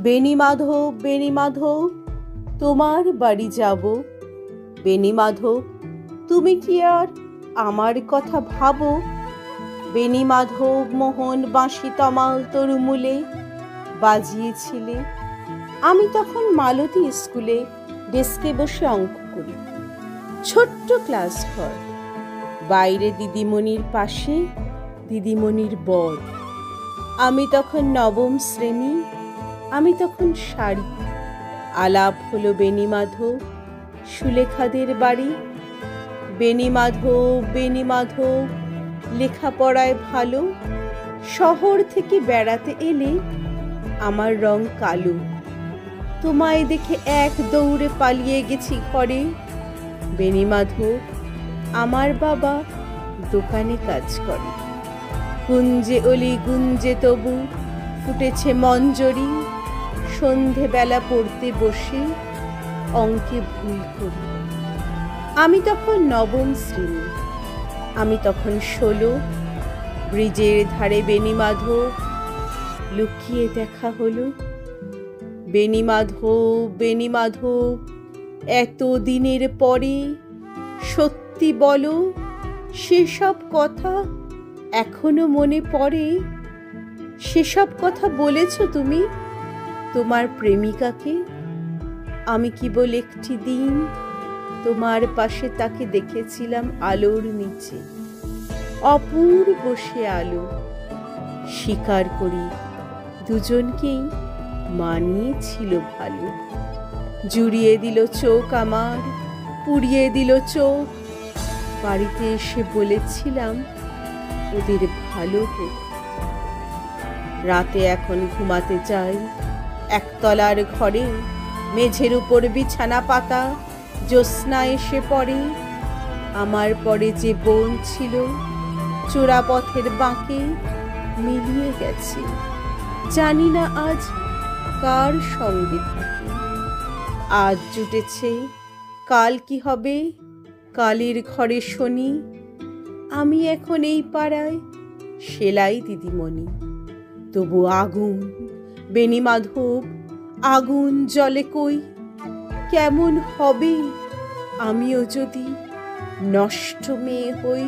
বেণীমাধব, বেণীমাধব, তোমার বাড়ি যাব। বেণীমাধব, তুমি কি আর আমার কথা ভাবো? বেণীমাধব মোহন বাঁশি তমাল তরুমূলে বাজিয়েছিলে। আমি তখন মালতী স্কুলে ডেস্কে বসে অঙ্ক করি। ছোট্ট ক্লাস ঘর, বাইরে দিদিমণির পাশে দিদিমণির বর। আমি তখন নবম শ্রেণী, আমি তখন শাড়ি। আলাপ হলো বেণীমাধব, সুলেখাদের বাড়ি। বেণীমাধব, বেণীমাধব, লেখাপড়ায় ভালো, শহর থেকে বেড়াতে এলে আমার রং কালো। তোমায় দেখে এক দৌড়ে পালিয়ে গেছি ঘরে। বেণীমাধব, আমার বাবা দোকানে কাজ করে। গুঞ্জে অলি গুঞ্জে তবু ফুটেছে মঞ্জরি। সন্ধেবেলা পড়তে বসে অঙ্কে ভুল করি। আমি তখন নবম শ্রেণী, আমি তখন 16। ব্রিজের ধারে বেণীমাধব, লুকিয়ে দেখা হলো। বেণীমাধব, বেণীমাধব, এত দিনের পরে সত্যি বলো, সেসব কথা এখনো মনে পড়ে? সেসব কথা বলেছ তুমি তোমার প্রেমিকাকে? আমি কেবল একটি দিন তোমার পাশে তাকে দেখেছিলাম আলোর নিচে, অপূর্ব সে আলো। স্বীকার করি দুজনকেই মানিয়েছিল ভালো। জুড়িয়ে দিল চোখ আমার, পুড়িয়ে দিল চোখ। বাড়িতে এসে বলেছিলাম ওদের ভালো হোক। রাতে এখন ঘুমাতে যাই একতলার ঘরে, মেঝের উপর বিছানা পাতা, জ্যোৎস্না এসে পড়ে। আমার পরে যে বোন ছিল চোরাপথের বাঁকে মিলিয়ে গেছে, জানি না আজ কার সঙ্গে থাকে। আজ জুটেছে, কাল কি হবে? কালের ঘরে শনি। আমি এখন এই পাড়ায় সেলাই দিদিমণি। তবু আগুন বেণীমাধব, আগুন জ্বলে কই। কেমন হবে আমিও যদি নষ্ট মেয়ে হই?